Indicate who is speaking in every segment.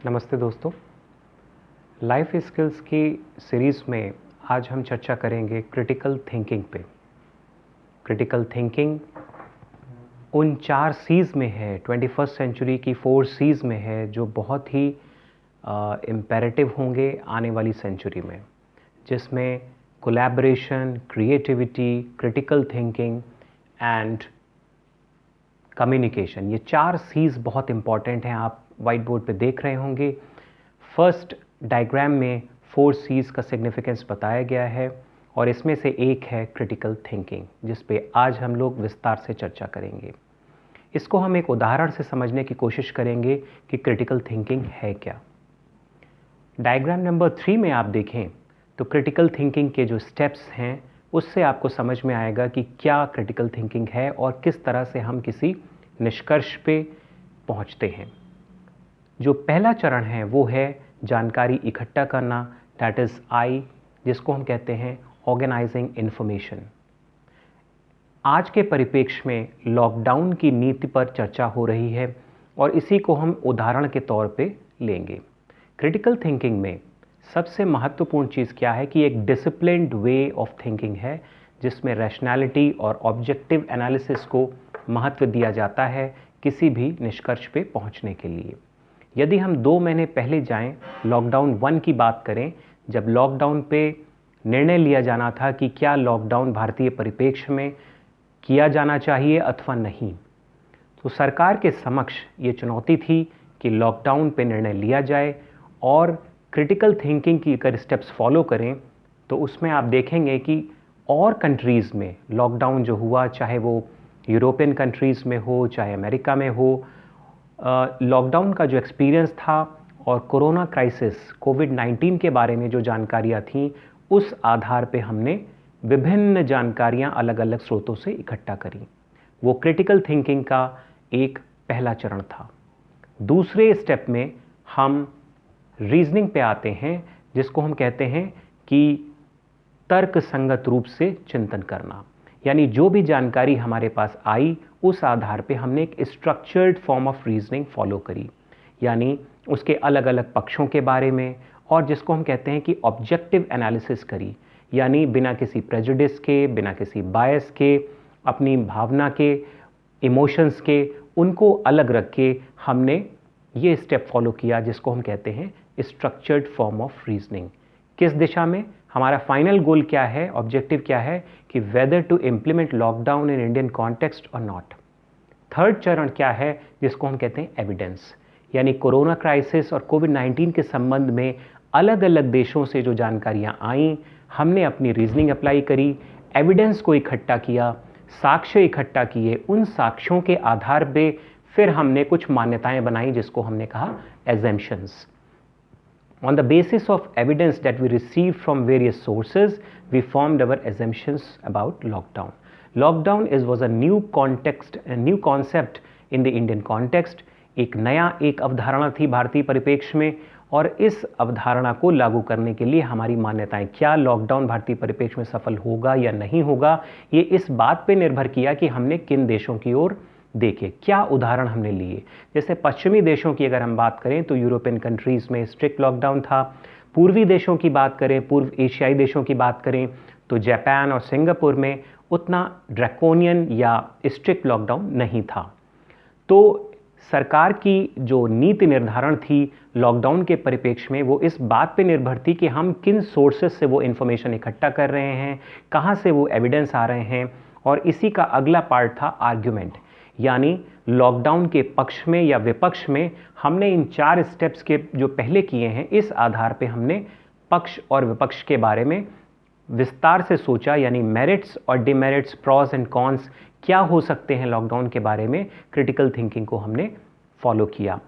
Speaker 1: नमस्ते दोस्तों। Life skills की सीरीज़ में आज हम चर्चा करेंगे क्रिटिकल थिंकिंग पे। क्रिटिकल थिंकिंग उन 4 सीज़ में है, 21st सेंचुरी की 4 सीज़ में है जो बहुत ही इम्पेरेटिव होंगे आने वाली सेंचुरी में, जिसमें collaboration, creativity, critical thinking and communication, ये 4 सीज़ बहुत इंपॉर्टेंट हैं। आप वाइट बोर्ड पे देख रहे होंगे। फर्स्ट डायग्राम में 4 सीज़ का सिग्निफिकेंस बताया गया है और इसमें से एक है क्रिटिकल थिंकिंग, जिस पे आज हम लोग विस्तार से चर्चा करेंगे। इसको हम एक उदाहरण से समझने की कोशिश करेंगे कि क्रिटिकल थिंकिंग है क्या। डायग्राम नंबर 3 में आप देखें तो क्रिटिकल थिंकिंग के जो स्टेप्स हैं उससे आपको समझ में आएगा कि क्या क्रिटिकल थिंकिंग है और किस तरह से हम किसी निष्कर्ष पे पहुंचते हैं। जो पहला चरण है वो है जानकारी इकट्ठा करना, दैट इज़ आई, जिसको हम कहते हैं ऑर्गेनाइजिंग इन्फॉर्मेशन। आज के परिप्रेक्ष्य में लॉकडाउन की नीति पर चर्चा हो रही है और इसी को हम उदाहरण के तौर पे लेंगे। क्रिटिकल थिंकिंग में सबसे महत्वपूर्ण चीज़ क्या है कि एक डिसिप्लिन्ड वे ऑफ थिंकिंग है, जिसमें रैशनैलिटी और ऑब्जेक्टिव एनालिसिस को महत्व दिया जाता है किसी भी निष्कर्ष पे पहुंचने के लिए। यदि हम 2 महीने पहले जाएं, लॉकडाउन 1 की बात करें, जब लॉकडाउन पे निर्णय लिया जाना था कि क्या लॉकडाउन भारतीय परिप्रेक्ष्य में किया जाना चाहिए अथवा नहीं, तो सरकार के समक्ष ये चुनौती थी कि लॉकडाउन पे निर्णय लिया जाए और क्रिटिकल थिंकिंग की अगर स्टेप्स फॉलो करें तो उसमें आप देखेंगे कि और कंट्रीज़ में लॉकडाउन जो हुआ, चाहे वो यूरोपियन कंट्रीज़ में हो चाहे अमेरिका में हो, लॉकडाउन का जो एक्सपीरियंस था और कोरोना क्राइसिस कोविड-19 के बारे में जो जानकारियाँ थीं, उस आधार पे हमने विभिन्न जानकारियाँ अलग अलग स्रोतों से इकट्ठा करी। वो क्रिटिकल थिंकिंग का एक पहला चरण था। दूसरे स्टेप में हम रीजनिंग पे आते हैं, जिसको हम कहते हैं कि तर्क संगत रूप से चिंतन करना, यानी जो भी जानकारी हमारे पास आई उस आधार पे हमने एक structured form of reasoning follow करी, यानी उसके अलग अलग पक्षों के बारे में, और जिसको हम कहते हैं कि ऑब्जेक्टिव एनालिसिस करी, यानी बिना किसी प्रेजुडिस के, बिना किसी बायस के, अपनी भावना के, इमोशंस के, उनको अलग रख के हमने ये स्टेप फॉलो किया जिसको हम कहते हैं स्ट्रक्चर्ड फॉर्म ऑफ रीजनिंग। किस दिशा में? हमारा फाइनल गोल क्या है, ऑब्जेक्टिव क्या है कि whether to implement lockdown in Indian context और नॉट। थर्ड चरण क्या है, जिसको हम कहते हैं एविडेंस, यानी कोरोना क्राइसिस और कोविड-19 के संबंध में अलग अलग देशों से जो जानकारियां आईं, हमने अपनी रीजनिंग अप्लाई करी, एविडेंस को इकट्ठा किया, साक्ष्य इकट्ठा किए, उन साक्ष्यों के आधार पे फिर हमने कुछ मान्यताएं बनाई जिसको हमने कहा assumptions. On the basis of evidence that we received from various sources, we formed our assumptions about lockdown. Lockdown was a new context, a new concept in the Indian context. एक अवधारणा थी भारतीय परिप्रेक्ष्य में, और इस अवधारणा को लागू करने के लिए हमारी मान्यताएं क्या, लॉकडाउन भारतीय परिप्रेक्ष्य में सफल होगा या नहीं होगा, ये इस बात पे निर्भर किया कि हमने किन देशों की ओर देखे, क्या उदाहरण हमने लिए। जैसे पश्चिमी देशों की अगर हम बात करें तो यूरोपियन कंट्रीज़ में स्ट्रिक्ट लॉकडाउन था। पूर्वी देशों की बात करें, पूर्व एशियाई देशों की बात करें तो जापान और सिंगापुर में उतना ड्रैकोनियन या स्ट्रिक्ट लॉकडाउन नहीं था। तो सरकार की जो नीति निर्धारण थी लॉकडाउन के परिप्रेक्ष्य में, वो इस बात पे निर्भर थी कि हम किन सोर्सेज से वो इन्फॉर्मेशन इकट्ठा कर रहे हैं, कहाँ से वो एविडेंस आ रहे हैं। और इसी का अगला पार्ट था आर्ग्यूमेंट, यानी लॉकडाउन के पक्ष में या विपक्ष में हमने इन 4 स्टेप्स के जो पहले किए हैं, इस आधार पे हमने पक्ष और विपक्ष के बारे में विस्तार से सोचा, यानी मेरिट्स और डिमेरिट्स, प्रॉस एंड कॉन्स क्या हो सकते हैं लॉकडाउन के बारे में। क्रिटिकल थिंकिंग को हमने फॉलो किया।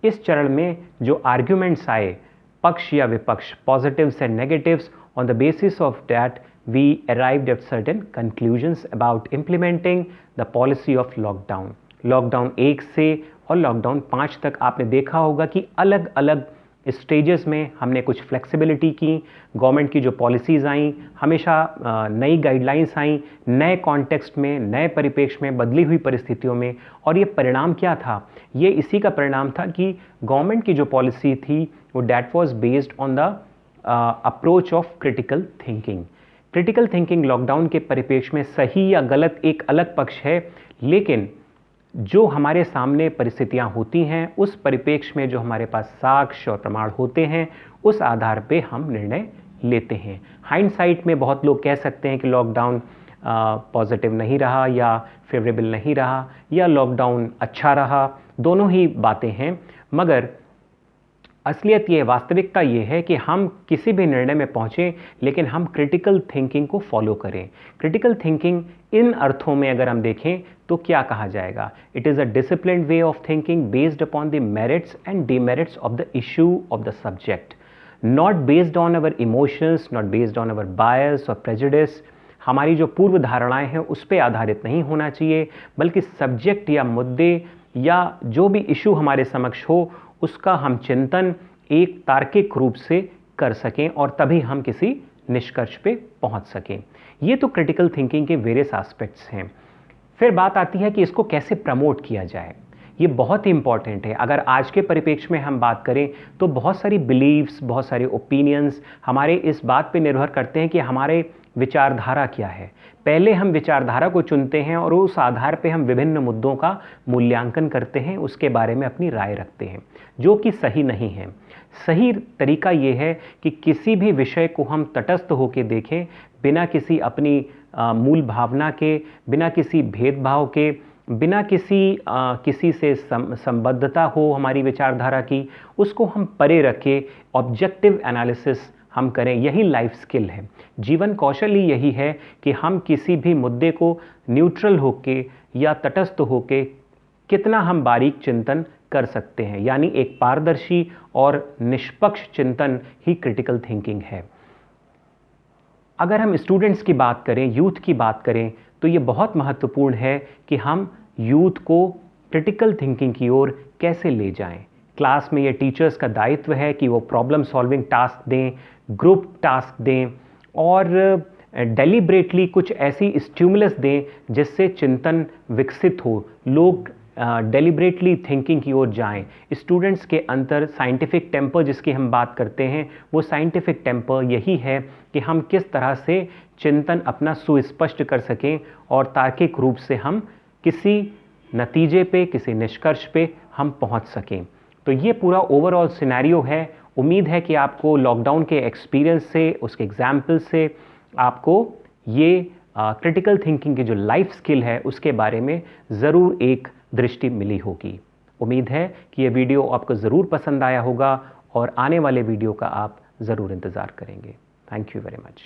Speaker 1: इस चरण में जो आर्ग्यूमेंट्स आए, पक्ष या विपक्ष, positives and negatives, on the basis of that we arrived at certain conclusions about implementing the policy of lockdown. Lockdown 1 से और लॉकडाउन 5 तक आपने देखा होगा कि अलग अलग स्टेजेस में हमने कुछ फ्लेक्सिबिलिटी की, गवर्नमेंट की जो पॉलिसीज़ आई, हमेशा नई गाइडलाइंस आई, नए कॉन्टेक्स्ट में, नए परिप्रेक्ष्य में, बदली हुई परिस्थितियों में। और ये परिणाम क्या था? ये इसी का परिणाम था कि गवर्नमेंट की जो पॉलिसी थी वो that was based on the approach of critical thinking. Critical thinking lockdown के परिप्रेक्ष्य में सही या गलत एक अलग पक्ष है, लेकिन जो हमारे सामने परिस्थितियां होती हैं उस परिप्रेक्ष्य में जो हमारे पास साक्ष्य और प्रमाण होते हैं उस आधार पे हम निर्णय लेते हैं। हाइंडसाइट में बहुत लोग कह सकते हैं कि लॉकडाउन पॉजिटिव नहीं रहा या फेवरेबल नहीं रहा या लॉकडाउन अच्छा रहा, दोनों ही बातें हैं, मगर असलियत ये, वास्तविकता ये है कि हम किसी भी निर्णय में पहुंचें लेकिन हम क्रिटिकल थिंकिंग को फॉलो करें। क्रिटिकल थिंकिंग इन अर्थों में अगर हम देखें तो क्या कहा जाएगा? It is a disciplined way of thinking based upon the merits and demerits of the issue of the subject, not based on our emotions, not based on our bias और प्रेजुडिस। हमारी जो पूर्व धारणाएं हैं उस पर आधारित नहीं होना चाहिए, बल्कि सब्जेक्ट या मुद्दे या जो भी इशू हमारे समक्ष हो उसका हम चिंतन एक तार्किक रूप से कर सकें और तभी हम किसी निष्कर्ष पे पहुंच सकें। ये तो क्रिटिकल थिंकिंग के वेरियस एस्पेक्ट्स हैं। फिर बात आती है कि इसको कैसे प्रमोट किया जाए। ये बहुत ही इंपॉर्टेंट है। अगर आज के परिप्रेक्ष्य में हम बात करें तो बहुत सारी बिलीव्स, बहुत सारे ओपिनियंस हमारे इस बात पे निर्भर करते हैं कि हमारे विचारधारा क्या है। पहले हम विचारधारा को चुनते हैं और उस आधार पे हम विभिन्न मुद्दों का मूल्यांकन करते हैं, उसके बारे में अपनी राय रखते हैं, जो कि सही नहीं है। सही तरीका ये है कि किसी भी विषय को हम तटस्थ होकर देखें, बिना किसी अपनी मूल भावना के, बिना किसी भेदभाव के, बिना किसी से संबद्धता हो हमारी विचारधारा की, उसको हम परे रखें, ऑब्जेक्टिव एनालिसिस हम करें। यही लाइफ स्किल है, जीवन कौशल ही यही है कि हम किसी भी मुद्दे को न्यूट्रल होके या तटस्थ होके कितना हम बारीक चिंतन कर सकते हैं। यानी एक पारदर्शी और निष्पक्ष चिंतन ही क्रिटिकल थिंकिंग है। अगर हम स्टूडेंट्स की बात करें, यूथ की बात करें, तो ये बहुत महत्वपूर्ण है कि हम यूथ को क्रिटिकल थिंकिंग की ओर कैसे ले जाएं। क्लास में ये टीचर्स का दायित्व है कि वो प्रॉब्लम सॉल्विंग टास्क दें, ग्रुप टास्क दें और डेलिब्रेटली कुछ ऐसी स्टिमुलस दें जिससे चिंतन विकसित हो, लोग डेलिब्रेटली थिंकिंग की ओर जाएं। स्टूडेंट्स के अंदर साइंटिफिक टेम्पर जिसकी हम बात करते हैं, वो साइंटिफिक टेम्पर यही है कि हम किस तरह से चिंतन अपना सुस्पष्ट कर सकें और तार्किक रूप से हम किसी नतीजे पे, किसी निष्कर्ष पे हम पहुंच सकें। तो ये पूरा ओवरऑल सिनेरियो है। उम्मीद है कि आपको लॉकडाउन के एक्सपीरियंस से, उसके एग्जाम्पल से आपको ये क्रिटिकल थिंकिंग की जो लाइफ स्किल है उसके बारे में ज़रूर एक दृष्टि मिली होगी। उम्मीद है कि ये वीडियो आपको ज़रूर पसंद आया होगा और आने वाले वीडियो का आप ज़रूर इंतज़ार करेंगे। Thank you very much.